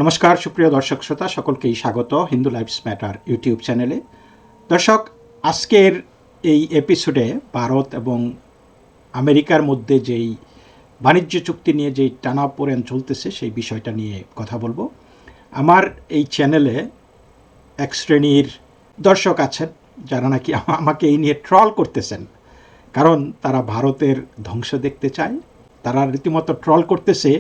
নমস্কার সুপ্রিয় দর্শক শ্রোতা সকলকেই স্বাগত হিন্দু লাইফস ম্যাটার ইউটিউব চ্যানেলে। দর্শক, আজকের এই এপিসোডে ভারত এবং আমেরিকার মধ্যে যেই বাণিজ্য চুক্তি নিয়ে যেই টানাপোড়েন চলতেছে সেই বিষয়টা নিয়ে কথা বলবো। আমার এই চ্যানেলে এক শ্রেণীর দর্শক আছেন যারা নাকি আমাকে এই নিয়ে ট্রল করতেছেন, কারণ তারা ভারতের ধ্বংস দেখতে চায়। তারা রীতিমতো ট্রল করতেছে,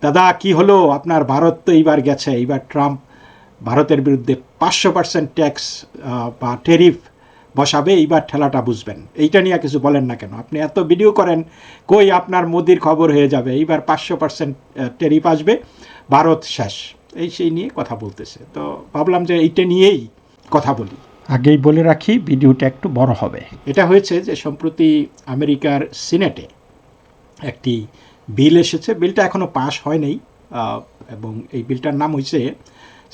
দাদা কি হলো আপনার, ভারত তো এইবার গেছে, এইবার ট্রাম্প ভারতের বিরুদ্ধে 500% ট্যাক্স বা ট্যারিফ বসাবে, এইবার ঠেলাটা বুঝবেন। এইটা নিয়ে কিছু বলেন না কেন? আপনি এত ভিডিও করেন, কই আপনার মোদির খবর হয়ে যাবে, এইবার 500% ট্যারিফ আসবে, ভারত শেষ, এই সেই নিয়ে কথা বলতেছে। তো ভাবলাম যে এইটা নিয়েই কথা বলি। আগেই বলে রাখি ভিডিওটা একটু বড় হবে। এটা হয়েছে যে সম্প্রতি আমেরিকার সিনেটে একটি বিল এসেছে। বিলটা এখনও পাশ হয়নি এবং এই বিলটার নাম হয়েছে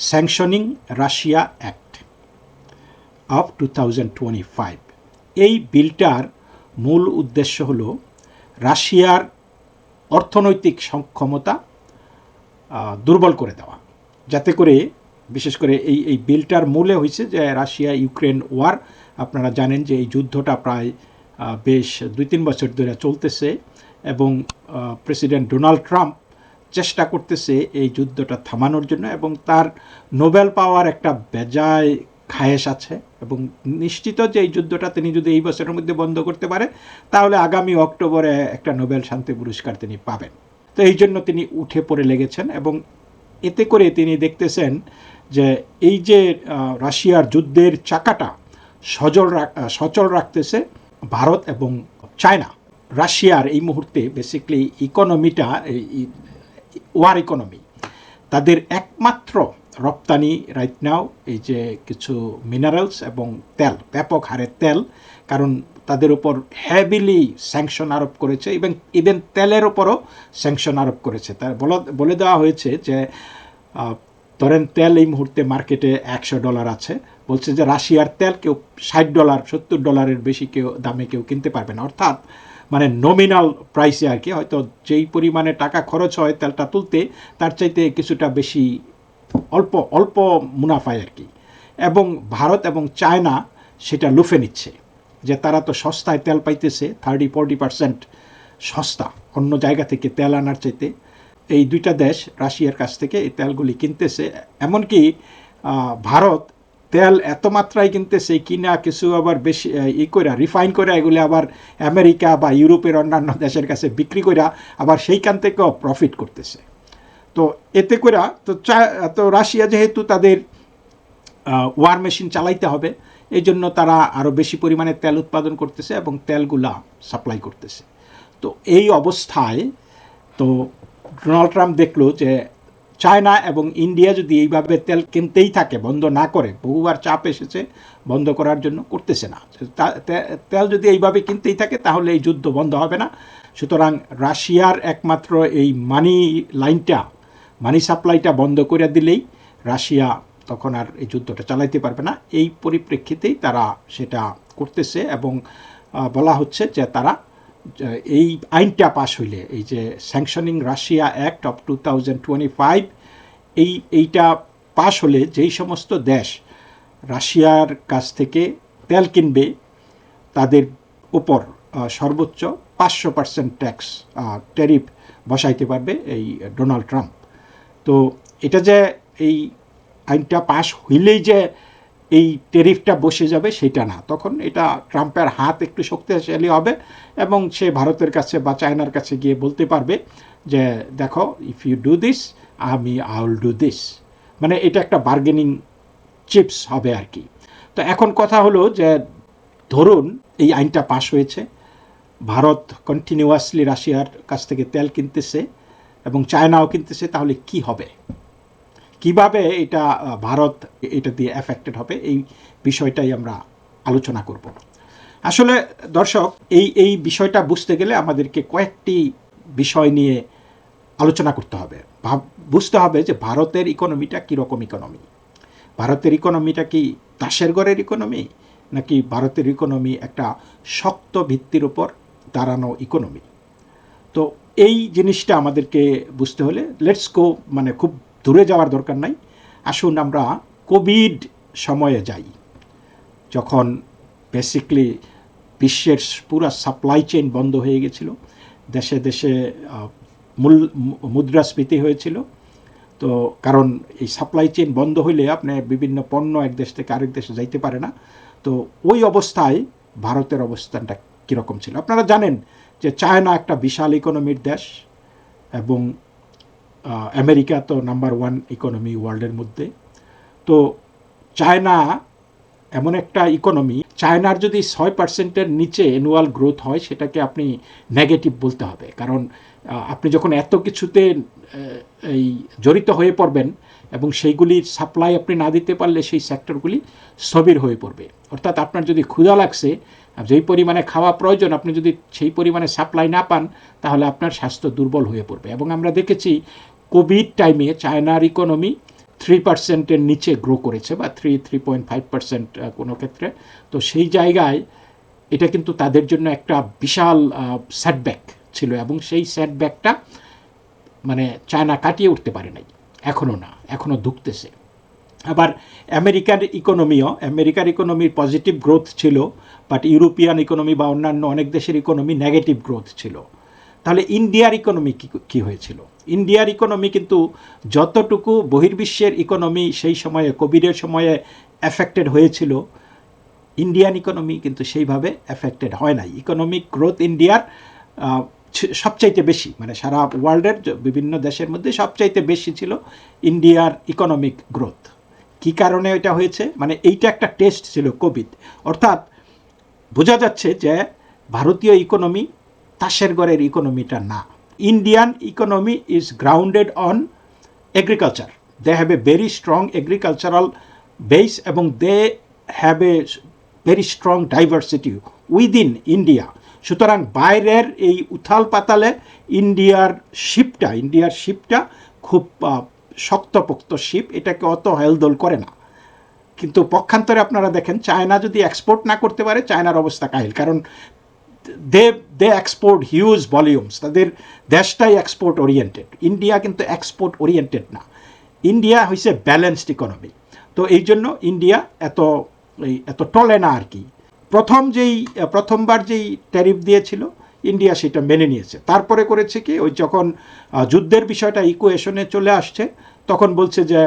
স্যাংশনিং রাশিয়া অ্যাক্ট অফ 2025। এই বিলটার মূল উদ্দেশ্য হলো রাশিয়ার অর্থনৈতিক সক্ষমতা দুর্বল করে দেওয়া, যাতে করে বিশেষ করে এই বিলটার মূলে হয়েছে যে রাশিয়া ইউক্রেন ওয়ার। আপনারা জানেন যে এই যুদ্ধটা প্রায় বেশ 2-3 বছর ধরে চলতেছে এবং প্রেসিডেন্ট ডোনাল্ড ট্রাম্প চেষ্টা করতেছে এই যুদ্ধটা থামানোর জন্য, এবং তার নোবেল পাওয়ার একটা বেজায় খায়েশ আছে এবং নিশ্চিত যে এই যুদ্ধটা তিনি যদি এই বছরের মধ্যে বন্ধ করতে পারে তাহলে আগামী অক্টোবরে একটা নোবেল শান্তি পুরস্কার তিনি পাবেন। তো এই জন্য তিনি উঠে পড়ে লেগেছেন এবং এতে করে তিনি দেখতেছেন যে এই যে রাশিয়ার যুদ্ধের চাকাটা সচল রাখতেছে ভারত এবং চায়না। রাশিয়ার এই মুহূর্তে বেসিক্যালি ইকোনমিটা ওয়ার ইকোনমি, তাদের একমাত্র রপ্তানি রাইট নাও এই যে কিছু মিনারেলস এবং তেল, ব্যাপক হারে তেল, কারণ তাদের উপর হ্যাভিলি স্যাংশন আরোপ করেছে এবং ইভেন তেলের ওপরও স্যাংশন আরোপ করেছে। তার বলে দেওয়া হয়েছে যে ধরেন তেল এই মুহূর্তে মার্কেটে $100 আছে, বলছে যে রাশিয়ার তেল কেউ $60 $70 বেশি দামে কেউ কিনতে পারবে না। অর্থাৎ মানে নমিনাল প্রাইসে আর কি, হয়তো যেই পরিমাণে টাকা খরচ হয় তেলটা তুলতে তার চাইতে কিছুটা বেশি অল্প মুনাফায় আর কি। এবং ভারত এবং চায়না সেটা লুফে নিচ্ছে, যে তারা তো সস্তায় তেল পাইতেছে, 30-40% সস্তা অন্য জায়গা থেকে তেল আনার চাইতে। এই দুইটা দেশ রাশিয়ার কাছ থেকে এই তেলগুলি কিনতেছে। এমনকি ভারত তেল এত মাত্রায় কিনতেছে, কিনা কিছু আবার বেশি করে রিফাইন করে এগুলি আবার আমেরিকা বা ইউরোপের অন্যান্য দেশের কাছে বিক্রি করে আবার সেইখান থেকেও প্রফিট করতেছে। তো এতে করে তো রাশিয়া যেহেতু তাদের ওয়ার মেশিন চালাইতে হবে, এই জন্য তারা আরও বেশি পরিমাণে তেল উৎপাদন করতেছে এবং তেলগুলা সাপ্লাই করতেছে। তো এই অবস্থায় তো ডোনাল্ড ট্রাম্প দেখলো যে চায়না এবং ইন্ডিয়া যদি এইভাবে তেল কিনতেই থাকে, বন্ধ না করে, বহুবার চাপ এসেছে বন্ধ করার জন্য, করতেছে না, তেল যদি এইভাবে কিনতেই থাকে তাহলে এই যুদ্ধ বন্ধ হবে না। সুতরাং রাশিয়ার একমাত্র এই মানি সাপ্লাইটা বন্ধ করে দিলেই রাশিয়া তখন আর এই যুদ্ধটা চালাইতে পারবে না। এই পরিপ্রেক্ষিতেই তারা সেটা করতেছে এবং বলা হচ্ছে যে তারা এই আইনটা পাশ হইলে, এই যে স্যাংশনিং রাশিয়া অ্যাক্ট অফ 2025, এইটা পাশ হলে যেই সমস্ত দেশ রাশিয়ার কাছ থেকে তেল কিনবে তাদের উপর সর্বোচ্চ 500% ট্যাক্স ট্যারিফ বসাইতে পারবে এই ডোনাল্ড ট্রাম্প। তো এটা যে এই আইনটা পাশ হইলেই যে এই ট্যারিফটা বসে যাবে সেটা না, তখন এটা ট্রাম্পের হাত একটু শক্তিশালী হবে এবং সে ভারতের কাছে বা চায়নার কাছে গিয়ে বলতে পারবে যে দেখো, if you do this I will do this. মানে এটা একটা বার্গেনিং চিপস হবে আর কি। তো এখন কথা হলো যে ধরুন এই আইনটা পাশ হয়েছে, ভারত কন্টিনিউয়াসলি রাশিয়ার কাছ থেকে তেল কিনতেছে এবং চায়নাও কিনতেছে, তাহলে কি হবে, কিভাবে এটা ভারত এটা দিয়ে এফেক্টেড হবে, এই বিষয়টাই আমরা আলোচনা করব। আসলে দর্শক, এই বিষয়টা বুঝতে গেলে আমাদেরকে কয়েকটি বিষয় নিয়ে আলোচনা করতে হবে। বুঝতে হবে যে ভারতের ইকোনমিটা কীরকম ইকোনমি। ভারতের ইকোনমিটা কি তাসের ঘরের ইকোনমি, নাকি ভারতের ইকোনমি একটা শক্ত ভিত্তির উপর দাঁড়ানো ইকোনমি? তো এই জিনিসটা আমাদেরকে বুঝতে হলে লেটস গো, মানে খুব দূরে যাওয়ার দরকার নাই, আসুন আমরা কোভিড সময়ে যাই, যখন বেসিকলি বিশ্বের পুরো সাপ্লাই চেইন বন্ধ হয়ে গেছিল, দেশে দেশে মুদ্রাস্ফীতি হয়েছিল। তো কারণ এই সাপ্লাই চেইন বন্ধ হইলে আপনি বিভিন্ন পণ্য এক দেশ থেকে আরেক দেশে যাইতে পারে না। তো ওই অবস্থায় ভারতের অবস্থানটা কীরকম ছিল আপনারা জানেন, যে চায়না একটা বিশাল ইকোনমির দেশ এবং আমেরিকা তো নাম্বার 1 ইকোনমি ওয়ার্ল্ডের মধ্যে। তো চায়না এমন একটা ইকোনমি, চায়নার যদি 6%-এর নিচে অ্যানুয়াল গ্রোথ হয় সেটাকে আপনি নেগেটিভ বলতে হবে, কারণ আপনি যখন এত কিছুতে এই জড়িত হয়ে পড়বেন এবং সেইগুলির সাপ্লাই আপনি না দিতে পারলে সেই সেক্টরগুলি স্থবির হয়ে পড়বে। অর্থাৎ আপনার যদি ক্ষুধা লাগছে, যেই পরিমাণে খাওয়া প্রয়োজন আপনি যদি সেই পরিমাণে সাপ্লাই না পান, তাহলে আপনার স্বাস্থ্য দুর্বল হয়ে পড়বে। এবং আমরা দেখেছি কোভিড টাইমে চায়নার ইকোনমি 3%-এর নিচে গ্রো করেছে, বা 3.5% কোনো ক্ষেত্রে। তো সেই জায়গায় এটা কিন্তু তাদের জন্য একটা বিশাল সেটব্যাক ছিল, এবং সেই সেটব্যাকটা মানে চায়না কাটিয়ে উঠতে পারে নাই, এখনও না, এখনও ধুঁকতেছে। আবার আমেরিকার ইকোনমির পজিটিভ গ্রোথ ছিল, বাট ইউরোপিয়ান ইকোনমি বা অন্যান্য অনেক দেশের ইকোনমি নেগেটিভ গ্রোথ ছিল। তাহলে ইন্ডিয়ার ইকোনমি কী হয়েছিল? ইন্ডিয়ার ইকোনমি কিন্তু যতটুকু বহির্বিশ্বের ইকোনমি সেই সময়ে কোভিডের সময়ে এফেক্টেড হয়েছিল, ইন্ডিয়ান ইকোনমি কিন্তু সেইভাবে এফেক্টেড হয় নাই। ইকোনমিক গ্রোথ ইন্ডিয়ার সবচাইতে বেশি, মানে সারা ওয়ার্ল্ডের বিভিন্ন দেশের মধ্যে সবচাইতে বেশি ছিল ইন্ডিয়ার ইকোনমিক গ্রোথ। কী কারণে এটা হয়েছে? মানে এইটা একটা টেস্ট ছিল কোভিড। অর্থাৎ বোঝা যাচ্ছে যে ভারতীয় ইকোনমি তাসের ঘরের ইকোনমিটা না। Indian economy is grounded on agriculture. They have a very strong agricultural base, এবং they have a very strong diversity within India. সুতরাং বাইরের এই উথাল পাতালে ইন্ডিয়ার শিপটা খুব শক্তপোক্ত শিপ, এটাকে অত হেলদোল করে না। কিন্তু পক্ষান্তরে আপনারা দেখেন, চায়না যদি এক্সপোর্ট না করতে পারে, চায়নার অবস্থা কাহিল, কারণ দে এক্সপোর্ট হিউজ ভলিউমস, তাদের দেশটাই এক্সপোর্ট ওরিয়েন্টেড। ইন্ডিয়া কিন্তু এক্সপোর্ট ওরিয়েন্টেড না, ইন্ডিয়া হয়েছে ব্যালেন্সড ইকোনমি। তো এই জন্য ইন্ডিয়া এত টলে না আর কি। প্রথমবার যেই ট্যারিফ দিয়েছিল ইন্ডিয়া সেটা মেনে নিয়েছে। তারপরে করেছে কি, ওই যখন যুদ্ধের বিষয়টা ইকুয়েশনে চলে আসছে, তখন বলছে যে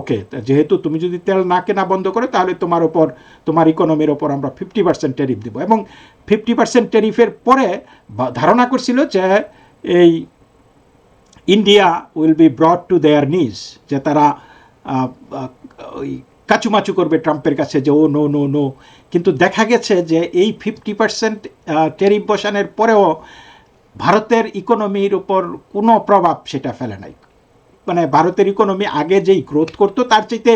ওকে, যেহেতু তুমি যদি তেল না কেনা বন্ধ করো, তাহলে তোমার ইকোনমির ওপর আমরা 50% ট্যারিফ দেবো। এবং 50% ট্যারিফের পরে ধারণা করছিল যে এই India will be ব্রট to their নিজ, যে তারা ওই কাচুমাচু করবে ট্রাম্পের কাছে যে ও নো নো নো। কিন্তু দেখা গেছে যে এই 50% ট্যারিফ বসানোর পরেও ভারতের ইকোনমির উপর কোনো প্রভাব সেটা ফেলে নাই। মানে ভারতের ইকোনমি আগে যেই গ্রোথ করতো তার চাইতে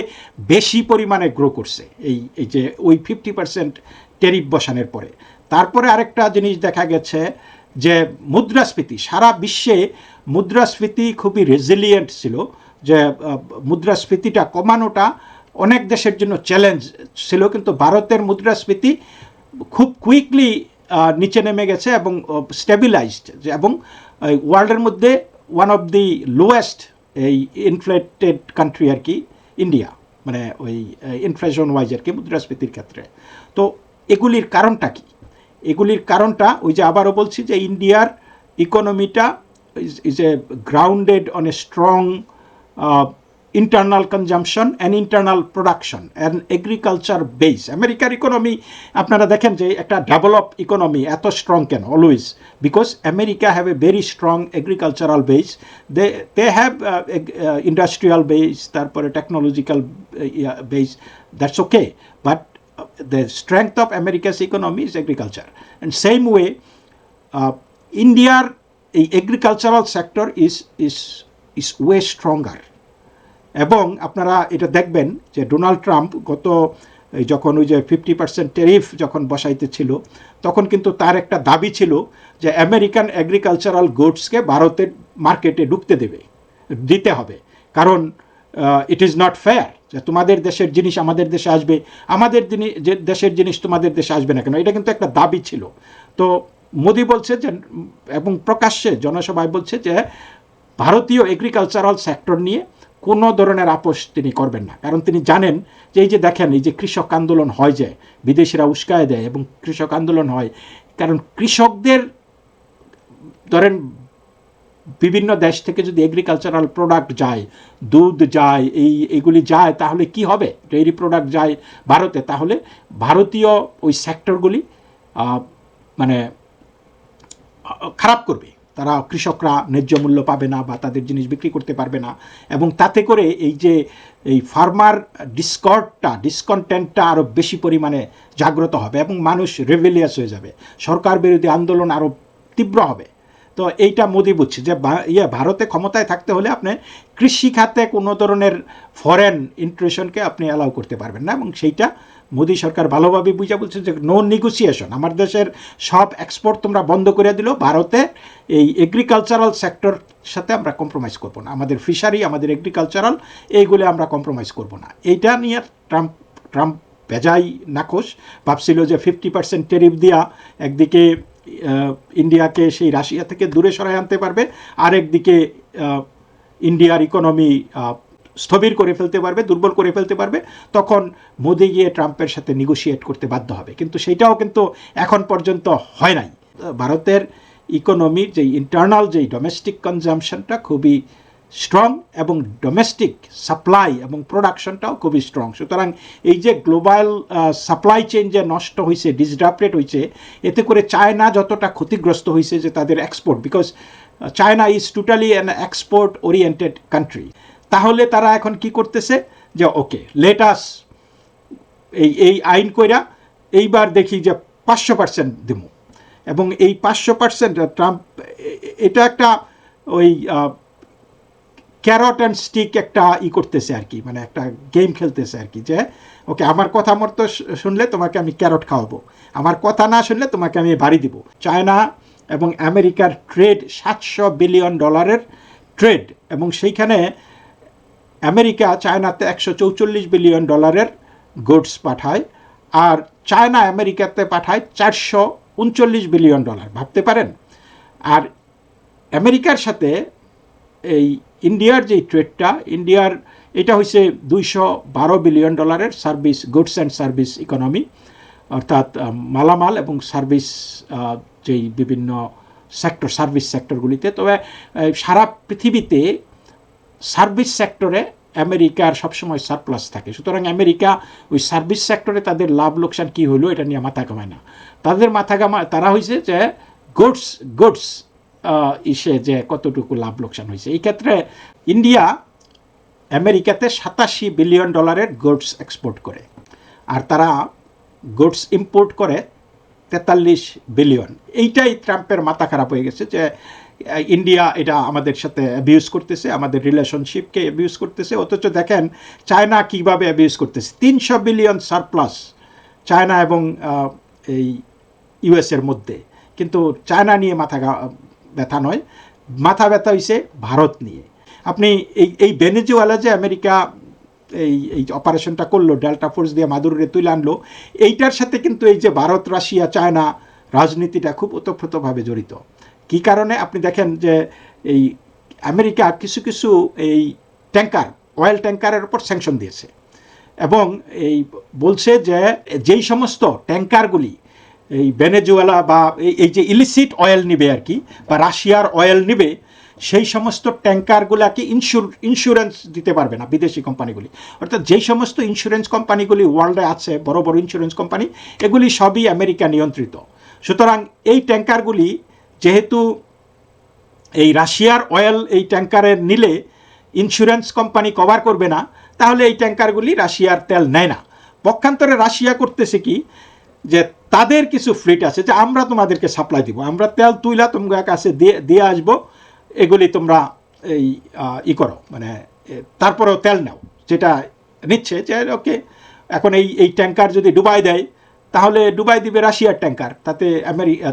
বেশি পরিমাণে গ্রো করছে এই যে ওই 50% ট্যারিফ বসানোর পরে। তারপরে আরেকটা জিনিস দেখা গেছে যে মুদ্রাস্ফীতি, সারা বিশ্বে মুদ্রাস্ফীতি খুবই রেজিলিয়েন্ট ছিল, যে মুদ্রাস্ফীতিটা কমানোটা অনেক দেশের জন্য চ্যালেঞ্জ ছিল, কিন্তু ভারতের মুদ্রাস্ফীতি খুব কুইকলি নিচে নেমে গেছে এবং স্টেবিলাইজড, এবং ওয়ার্ল্ডের মধ্যে ওয়ান অফ দি লোয়েস্ট এই ইনফ্লেটেড কান্ট্রি আর কি ইন্ডিয়া, মানে ওই ইনফ্লেশন ওয়াইজ আর কি মুদ্রাস্ফীতির ক্ষেত্রে। তো এগুলির কারণটা কি? এগুলির কারণটা ওই যে আবারও বলছি যে ইন্ডিয়ার ইকোনমিটা is a grounded on a strong internal consumption and internal production and agriculture base. আমেরিকার ইকোনমি আপনারা দেখেন যে একটা ডেভেলপ ইকোনমি এত স্ট্রং কেন? Always because America have a very strong agricultural base, they have industrial base, তারপরে technological base, that's okay, but the strength of America's economy is agriculture. And same way, India's agricultural sector is way stronger. এবং আপনারা এটা দেখবেন যে Donald Trump যখন ওই যে 50% tariff যখন বসাইতে ছিল, তখন কিন্তু তার একটা দাবি ছিল যে আমেরিকান এগ্রিকালচারাল গুডসকে ভারতের মার্কেটে দিতে হবে, কারণ ইট ইজ নট ফেয়ার যে তোমাদের দেশের জিনিস আমাদের দেশে আসবে, আমাদের দেশের জিনিস তোমাদের দেশে আসবে না কেন। এটা কিন্তু একটা দাবি ছিল। তো মোদি বলছে যে, এবং প্রকাশ্যে জনসভায় বলছে যে ভারতীয় এগ্রিকালচারাল সেক্টর নিয়ে কোনো ধরনের আপোষ তিনি করবেন না, কারণ তিনি জানেন যে এই যে দেখেন এই যে কৃষক আন্দোলন হয়, যে বিদেশিরা উস্কায় দেয় এবং কৃষক আন্দোলন হয়, কারণ কৃষকদের ধরেন বিভিন্ন দেশ থেকে যদি এগ্রিকালচারাল প্রোডাক্ট যায়, দুধ যায়, এইগুলি যায়, তাহলে কি হবে, ডেইরি প্রোডাক্ট যায় ভারতে, তাহলে ভারতীয় ওই সেক্টরগুলি মানে খারাপ করবে, তারা কৃষকরা ন্যায্য মূল্য পাবে না বা তাদের জিনিস বিক্রি করতে পারবে না, এবং তাতে করে এই যে এই ফার্মার ডিসকন্টেন্টটা আরও বেশি পরিমাণে জাগ্রত হবে এবং মানুষ রেভিলিয়াস হয়ে যাবে, সরকার বিরোধী আন্দোলন আরও তীব্র হবে। তো এইটা মোদি বুঝছে যে ভারতে ক্ষমতায় থাকতে হলে আপনি কৃষি খাতে কোনো ধরনের ফরেন ইন্ট্রুশনকে আপনি অ্যালাউ করতে পারবেন না, এবং সেইটা মোদি সরকার ভালোভাবে বুঝা বলছে যে নো নেগোসিয়েশন, আমার দেশের সব এক্সপোর্ট তোমরা বন্ধ করে দিল, ভারতে এই এগ্রিকালচারাল সেক্টর সাথে আমরা কম্প্রোমাইজ করব না, আমাদের ফিশারি, আমাদের এগ্রিকালচারাল, এইগুলো আমরা কম্প্রোমাইজ করব না। এইটা নিয়ে ট্রাম্প বেজাই নাখোশ, ভাবছিল যে 50% টেরিফ দিয়া একদিকে ইন্ডিয়াকে সেই রাশিয়া থেকে দূরে সরাই আনতে পারবে, আরেকদিকে ইন্ডিয়ার ইকোনমি স্থবির করে ফেলতে পারবে, দুর্বল করে ফেলতে পারবে, তখন মোদি গিয়ে ট্রাম্পের সাথে নেগোশিয়েট করতে বাধ্য হবে। কিন্তু সেটাও কিন্তু এখন পর্যন্ত হয় নাই। ভারতের ইকোনমির যেই ইন্টারনাল যেই ডোমেস্টিক কনজামশনটা খুবই স্ট্রং এবং ডোমেস্টিক সাপ্লাই এবং প্রোডাকশনটাও খুবই স্ট্রং। সুতরাং এই যে গ্লোবাল সাপ্লাই চেইন যে নষ্ট হয়েছে, ডিসরাপ্টেড হয়েছে, এতে করে চায়না যতটা ক্ষতিগ্রস্ত হয়েছে যে তাদের export, because China is totally an export oriented country, তাহলে তারা এখন কি করতেছে যে ওকে লেটাস এই আইন কইরা এইবার দেখি যে 500% দিব, এবং এই 500% ট্রাম্প এটা একটা ওই ক্যারট অ্যান্ড স্টিক একটা করতেছে আর কি, মানে একটা গেম খেলতেছে আর কি, যে ওকে আমার কথা মতো শুনলে তোমাকে আমি ক্যারট খাওয়াবো, আমার কথা না শুনলে তোমাকে আমি বাড়ি দিব। চায়না এবং আমেরিকার ট্রেড $700 বিলিয়ন ট্রেড, এবং সেইখানে আমেরিকা চায়নাতে $144 বিলিয়ন গুডস পাঠায়, আর চায়না আমেরিকাতে পাঠায় $439 বিলিয়ন। ভাবতে পারেন। আর আমেরিকার সাথে এই ইন্ডিয়ার যে ট্রেডটা, ইন্ডিয়ার এটা হচ্ছে $212 billion service, goods and service economy, অর্থাৎ মালামাল এবং সার্ভিস, যেই বিভিন্ন সেক্টর, সার্ভিস সেক্টরগুলিতে। তবে সারা পৃথিবীতে সার্ভিস সেক্টরে আমেরিকার সবসময় সারপ্লাস থাকে, সুতরাং আমেরিকা ওই সার্ভিস সেক্টরে তাদের লাভ লোকসান কী হলো এটা নিয়ে মাথা কামায় না, তাদের মাথা কামায় তারা হয়েছে যে গুডস ইসে যে কতটুকু লাভ লোকসান হয়েছে। এই ক্ষেত্রে ইন্ডিয়া আমেরিকাতে $87 বিলিয়ন গুডস এক্সপোর্ট করে, আর তারা গুডস ইম্পোর্ট করে $43 বিলিয়ন। এইটাই ট্রাম্পের মাথা খারাপ হয়ে গেছে যে ইন্ডিয়া এটা আমাদের সাথে অ্যাবিউজ করতেছে, আমাদের রিলেশনশিপকে অ্যাবিউজ করতেছে, অথচ দেখেন চায়না কীভাবে অ্যাবিউজ করতেছে। 300 বিলিয়ন সারপ্লাস চায়না এবং এই ইউএসের মধ্যে, কিন্তু চায়না নিয়ে মাথা ব্যথা নয়, মাথা ব্যথা হয়েছে ভারত নিয়ে। আপনি এই ভেনেজুয়েলা যে আমেরিকা এই অপারেশনটা করলো, ডেল্টা ফোর্স দিয়ে মাদুরে তুলে আনলো, এইটার সাথে কিন্তু এই যে ভারত রাশিয়া চায়না রাজনীতিটা খুব ওতপ্রোতভাবে জড়িত। কী কারণে আপনি দেখেন যে এই আমেরিকা কিছু কিছু এই ট্যাঙ্কার, অয়েল ট্যাঙ্কারের উপর স্যাংশন দিয়েছে, এবং এই বলছে যে যেই সমস্ত ট্যাঙ্কারগুলি এই ভেনেজুয়েলা বা এই যে ইলিসিট অয়েল নিবে আর কি, বা রাশিয়ার অয়েল নিবে, সেই সমস্ত ট্যাঙ্কারগুলোকে ইন্স্যুরেন্স দিতে পারবে না বিদেশি কোম্পানিগুলি। অর্থাৎ যেই সমস্ত ইন্স্যুরেন্স কোম্পানিগুলি ওয়ার্ল্ডে আছে, বড় বড় ইন্স্যুরেন্স কোম্পানি, এগুলি সবই আমেরিকা নিয়ন্ত্রিত। সুতরাং এই ট্যাঙ্কারগুলি যেহেতু এই রাশিয়ার অয়েল এই ট্যাঙ্কারের নিলে ইন্স্যুরেন্স কোম্পানি কভার করবে না, তাহলে এই ট্যাঙ্কারগুলি রাশিয়ার তেল নেয় না। পক্ষান্তরে রাশিয়া করতেছে কি, যে তাদের কিছু ফ্লিট আছে যে আমরা তোমাদেরকে সাপ্লাই দিব, আমরা তেল তুইলা তোমার কাছে দিয়ে আসবো, এগুলি তোমরা এই করো, মানে তারপরেও তেল নাও, যেটা নিচ্ছে যে ওকে এখন এই ট্যাঙ্কার যদি ডুবাই দেয়, তাহলে ডুবাই দিবে রাশিয়ার ট্যাঙ্কার,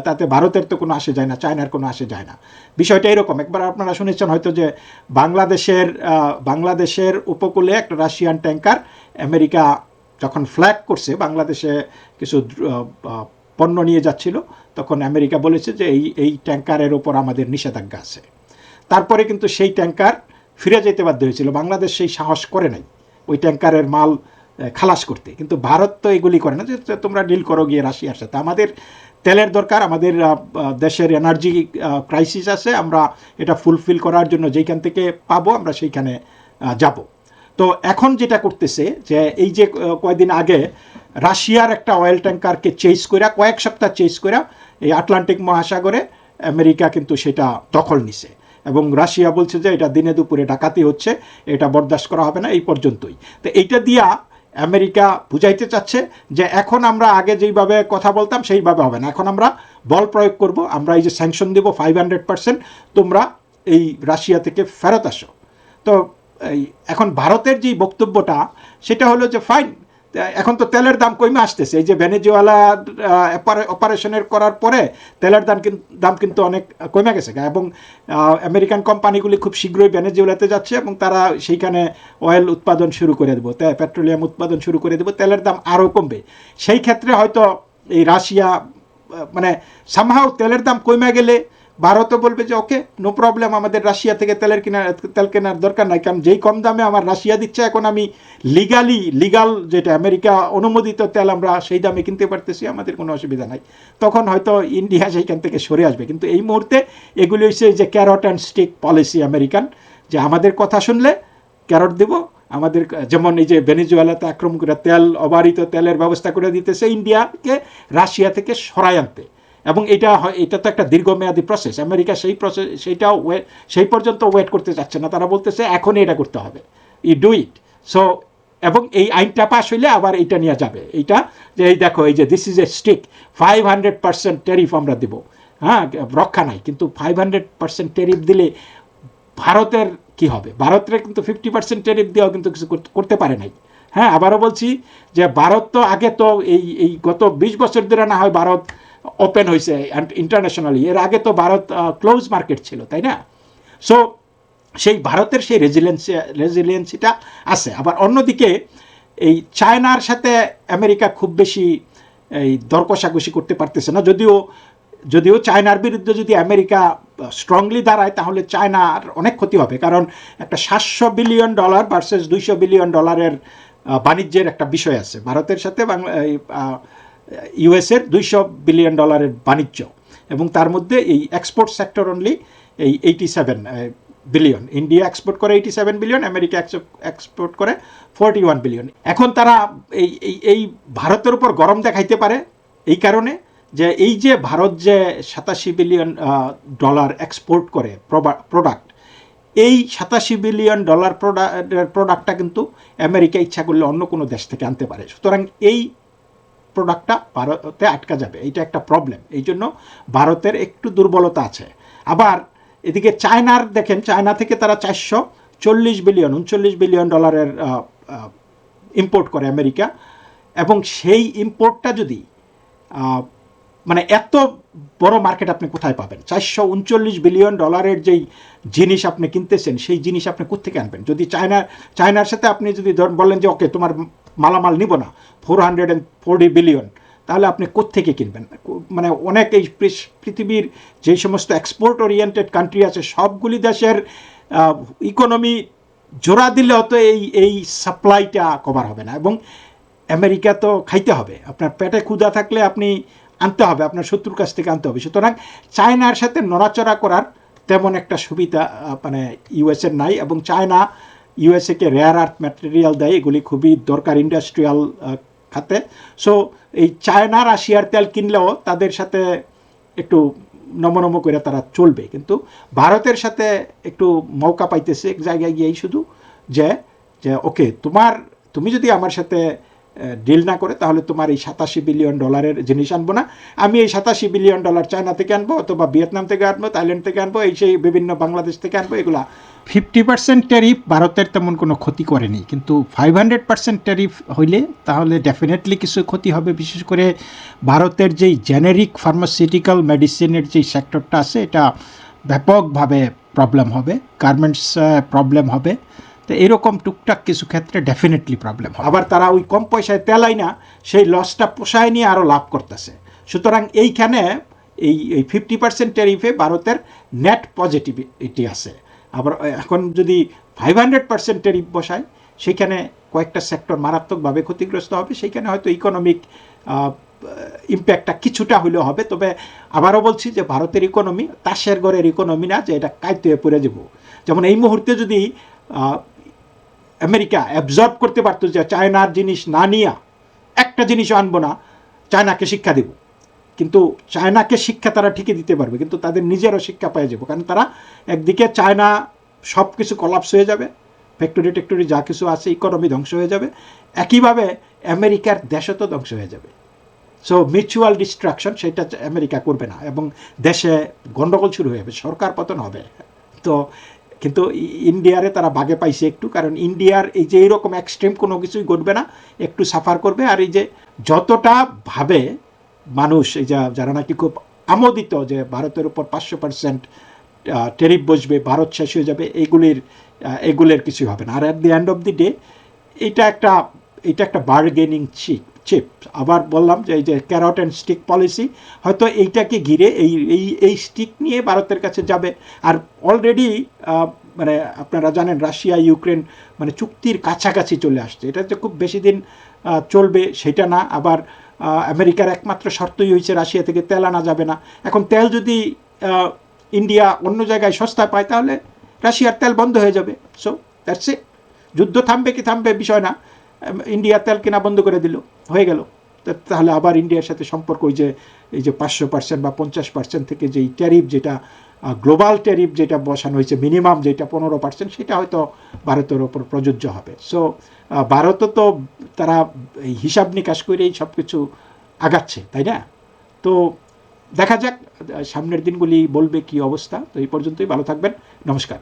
তাতে ভারতের তো কোনো আসে যায় না, চায়নার কোনো আসে যায় না। বিষয়টা এরকম। একবার আপনারা শুনেছেন হয়তো যে বাংলাদেশের উপকূলে একটা রাশিয়ান ট্যাঙ্কার আমেরিকা যখন ফ্ল্যাগ করছে, বাংলাদেশে কিছু পণ্য নিয়ে যাচ্ছিল, তখন আমেরিকা বলেছে যে এই ট্যাঙ্কারের ওপর আমাদের নিষেধাজ্ঞা আছে। তারপরে কিন্তু সেই ট্যাঙ্কার ফিরে যেতে বাধ্য হয়েছিল। বাংলাদেশ সেই সাহস করে নাই ওই ট্যাঙ্কারের মাল খালাস করতে, কিন্তু ভারত তো এগুলি করে না যে তোমরা ডিল করো গিয়ে রাশিয়ার সাথে। আমাদের তেলের দরকার, আমাদের দেশের এনার্জি ক্রাইসিস আছে, আমরা এটা ফুলফিল করার জন্য যেখান থেকে পাবো আমরা সেইখানে যাব। তো এখন যেটা করতেছে যে এই যে কয়েকদিন আগে রাশিয়ার একটা অয়েল ট্যাঙ্কারকে চেজ করে, কয়েক সপ্তাহ চেজ করে এই আটলান্টিক মহাসাগরে আমেরিকা কিন্তু সেটা দখল নিছে, এবং রাশিয়া বলছে যে এটা দিনে দুপুরে ডাকাতি হচ্ছে, এটা বরদাস্ত করা হবে না, এই পর্যন্তই। তো এইটা দিয়া আমেরিকা বুঝাইতে চাচ্ছে যে এখন আমরা আগে যেইভাবে কথা বলতাম সেইভাবে হবে না, এখন আমরা বল প্রয়োগ করব, আমরা এই যে স্যাংশন দেবো 500%, তোমরা এই রাশিয়া থেকে ফেরত আসো। তো এখন ভারতের যে বক্তব্যটা সেটা হলো যে ফাইন, এখন তো তেলের দাম কমে আসতেছে, এই যে ভেনেজুয়েলা অপারেশনের করার পরে তেলের দাম কিন্তু অনেক কমে গেছে, এবং আমেরিকান কোম্পানিগুলি খুব শীঘ্রই ভেনেজুয়েলাতে যাচ্ছে এবং তারা সেইখানে অয়েল উৎপাদন শুরু করে দেবো, পেট্রোলিয়াম উৎপাদন শুরু করে দেবো, তেলের দাম আরও কমবে। সেই ক্ষেত্রে হয়তো এই রাশিয়া মানে সামহাও তেলের দাম কমে গেলে ভারতও বলবে যে ওকে নো প্রবলেম, আমাদের রাশিয়া থেকে তেল কেনার দরকার নাই, কারণ যেই কম দামে আমার রাশিয়া দিচ্ছে এখন আমি লিগাল যেটা আমেরিকা অনুমোদিত তেল আমরা সেই দামে কিনতে পারতেছি, আমাদের কোনো অসুবিধা নাই। তখন হয়তো ইন্ডিয়া সেইখান থেকে সরে আসবে। কিন্তু এই মুহূর্তে এগুলি হচ্ছে যে carrot and stick policy American, যে আমাদের কথা শুনলে ক্যারট দেব, আমাদের যেমন এই যে ভেনেজুয়েলাতে আক্রমণ করে তেল অবারিত তেলের ব্যবস্থা করে দিতেছে ইন্ডিয়াকে রাশিয়া থেকে সরাই আনতে, এবং এটা তো একটা দীর্ঘমেয়াদী প্রসেস। আমেরিকা সেইটাও সেই পর্যন্ত ওয়েট করতে চাচ্ছে না, তারা বলতেছে এখনই এটা করতে হবে, ইউ ডু ইট। সো এবং এই আইনটা পাস হইলে আবার এইটা নিয়ে যাবে, এইটা যে এই দেখো এই যে this is a stick 500% tariff আমরা দেবো, হ্যাঁ রক্ষা নাই, কিন্তু 500% ট্যারিফ দিলে ভারতের কি হবে? ভারতের কিন্তু 50% ট্যারিফ দেওয়াও কিন্তু কিছু করতে পারে নাই। হ্যাঁ, আবারও বলছি যে ভারত তো আগে তো এই গত 20 বছর ধরে না হয় ভারত ওপেন হয়েছে ইন্টারন্যাশনালি, এর আগে তো ভারত ক্লোজ মার্কেট ছিল, তাই না? সো সেই ভারতের সেই রেজিলিয়েন্সিটা আছে। আবার অন্যদিকে এই চায়নার সাথে আমেরিকা খুব বেশি এই দর কষাকষি করতে পারতেছে না, যদিও চায়নার বিরুদ্ধে যদি আমেরিকা স্ট্রংলি দাঁড়ায় তাহলে চায়নার অনেক ক্ষতি হবে, কারণ একটা $700 বিলিয়ন ভার্সেস $200 বিলিয়ন বাণিজ্যের একটা বিষয় আছে ভারতের সাথে ইউএসের $200 বিলিয়ন বাণিজ্য, এবং তার মধ্যে এই এক্সপোর্ট সেক্টর অনলি এই 87 বিলিয়ন। ইন্ডিয়া এক্সপোর্ট করে 87 বিলিয়ন, আমেরিকা এক্সপোর্ট করে 41 বিলিয়ন। এখন তারা এই ভারতের উপর গরম দেখাইতে পারে এই কারণে যে এই যে ভারত যে $87 বিলিয়ন এক্সপোর্ট করে প্রোডাক্ট, এই $87 বিলিয়ন প্রোডাক্টটা কিন্তু আমেরিকা ইচ্ছা করলে অন্য কোনো দেশ থেকে আনতে পারে, সুতরাং এই প্রোডাক্টটা ভারতে আটকা যাবে, এইটা একটা প্রবলেম। এই জন্য ভারতের একটু দুর্বলতা আছে। আবার এদিকে চায়নার দেখেন, চায়না থেকে তারা $39 বিলিয়ন ইম্পোর্ট করে আমেরিকা, এবং সেই ইম্পোর্টটা যদি মানে এত বড় মার্কেট আপনি কোথায় পাবেন? $439 বিলিয়ন যেই জিনিস আপনি কিনতেছেন সেই জিনিস আপনি কোত্থেকে আনবেন? যদি চায়নার সাথে আপনি যদি বলেন যে ওকে তোমার মালামাল নিব না 440 বিলিয়ন, তাহলে আপনি কোত্থেকে কিনবেন? মানে অনেক এই পৃথিবীর যেই সমস্ত এক্সপোর্ট ওরিয়েন্টেড কান্ট্রি আছে সবগুলি দেশের ইকোনমি জোড়া দিলেও তো এই সাপ্লাইটা কভার হবে না, এবং আমেরিকা তো খাইতে হবে, আপনার পেটে ক্ষুধা থাকলে আপনি আনতে হবে, আপনার শত্রুর কাছ থেকে আনতে হবে। সুতরাং চায়নার সাথে নড়াচড়া করার তেমন একটা সুবিধা মানে ইউএসএর নাই, এবং চায়না ইউএসএকে রেয়ার আর্থ ম্যাটেরিয়াল দেয়, এগুলি খুবই দরকার ইন্ডাস্ট্রিয়াল খাতে। সো এই চায়না রাশিয়ার তেল কিনলেও তাদের সাথে একটু নমনম করে তারা চলবে, কিন্তু ভারতের সাথে একটু মৌকা পাইতেছে এক জায়গায় গিয়েই শুধু যে ওকে তুমি যদি আমার সাথে ডিল না করে তাহলে তোমার এই $87 বিলিয়ন জিনিস আনবো না, আমি এই $87 বিলিয়ন চায়না থেকে আনবো, অথবা ভিয়েতনাম থেকে আনবো, থাইল্যান্ড থেকে আনবো, এই সেই বিভিন্ন বাংলাদেশ থেকে আনবো। এগুলা 50% ট্যারিফ ভারতের তেমন কোনো ক্ষতি করেনি, কিন্তু 500% ট্যারিফ হইলে তাহলে ডেফিনেটলি কিছু ক্ষতি হবে। বিশেষ করে ভারতের যেই জেনেরিক ফার্মাসিউটিক্যাল মেডিসিনের যেই সেক্টরটা আছে এটা ব্যাপকভাবে প্রবলেম হবে, গার্মেন্টস প্রবলেম হবে। তো এরকম টুকটাক কিছু ক্ষেত্রে ডেফিনেটলি প্রবলেম হবে। আবার তারা ওই কম পয়সায় তেলাই না, সেই লসটা পোষায় নিয়ে আরও লাভ করতেছে। সুতরাং এইখানে এই 50% ট্যারিফে ভারতের নেট পজিটিভিটি আছে। আবার এখন যদি 500% ট্যারিফ বসায়, সেখানে কয়েকটা সেক্টর মারাত্মকভাবে ক্ষতিগ্রস্ত হবে, সেইখানে হয়তো ইকোনমিক ইম্প্যাক্টটা কিছুটা হলেও হবে। তবে আবারও বলছি যে ভারতের ইকোনমি তাসের ঘরের ইকোনমি না যে এটা কাইতে হয়ে পড়ে যাব। যেমন এই মুহূর্তে যদি আমেরিকা অ্যাবজর্ব করতে পারতো যে চায়নার জিনিস না নিয়ে একটা জিনিসও আনবো না, চায়নাকে শিক্ষা দেব, কিন্তু চায়নাকে শিক্ষা তারা ঠিকই দিতে পারবে, কিন্তু তাদের নিজেরও শিক্ষা পেয়ে যাবো। কারণ তারা একদিকে চায়না সব কিছু কলাপস হয়ে যাবে, ফ্যাক্টরি টেক্টরি যা কিছু আছে ইকোনমি ধ্বংস হয়ে যাবে, একইভাবে আমেরিকার দেশও তো ধ্বংস হয়ে যাবে। সো মিউচুয়াল ডিস্ট্রাকশন সেটা আমেরিকা করবে না, এবং দেশে গণ্ডগোল শুরু হয়ে যাবে, সরকার পতন হবে। তো কিন্তু ইন্ডিয়ারে তারা বাগে পাইছে একটু, কারণ ইন্ডিয়ার এই যে এইরকম এক্সট্রিম কোনো কিছুই ঘটবে না, একটু সাফার করবে। আর এই যে যতটা ভাবে মানুষ, এই যারা নাকি খুব আমোদিত যে ভারতের উপর 500% ট্যারিফ বসবে, ভারত শেষ হয়ে যাবে, এগুলোর কিছু হবে না। আর at the end of the day এটা একটা বার্গেনিং চিপ। আবার বললাম যে এই যে ক্যারট অ্যান্ড স্টিক পলিসি, হয়তো এইটাকে ঘিরে এই স্টিক নিয়ে ভারতের কাছে যাবে। আর অলরেডি মানে আপনারা জানেন রাশিয়া ইউক্রেন মানে চুক্তির কাছাকাছি চলে আসছে, এটা যে খুব বেশি দিন চলবে সেটা না। আবার আমেরিকার একমাত্র শর্তই হয়েছে রাশিয়া থেকে তেল আনা যাবে না। এখন তেল যদি ইন্ডিয়া অন্য জায়গায় সস্তা পায় তাহলে রাশিয়ার তেল বন্ধ হয়ে যাবে। So that's it. যুদ্ধ থামবে কি থামবে বিষয় না, ইন্ডিয়া তেল কেনা বন্ধ করে দিল, হয়ে গেল। তাহলে আবার ইন্ডিয়ার সাথে সম্পর্ক ওই যে 500% বা 50% থেকে যেই ট্যারিফ, যেটা গ্লোবাল ট্যারিফ যেটা বসানো হয়েছে মিনিমাম যেটা 15%, সেটা হয়তো ভারতের ওপর প্রযোজ্য হবে। সো ভারতও তো তারা এই হিসাব নিকাশ করেই সব কিছু আগাচ্ছে, তাই না? তো দেখা যাক সামনের দিনগুলি বলবে কি অবস্থা। তো এই পর্যন্তই, ভালো থাকবেন, নমস্কার।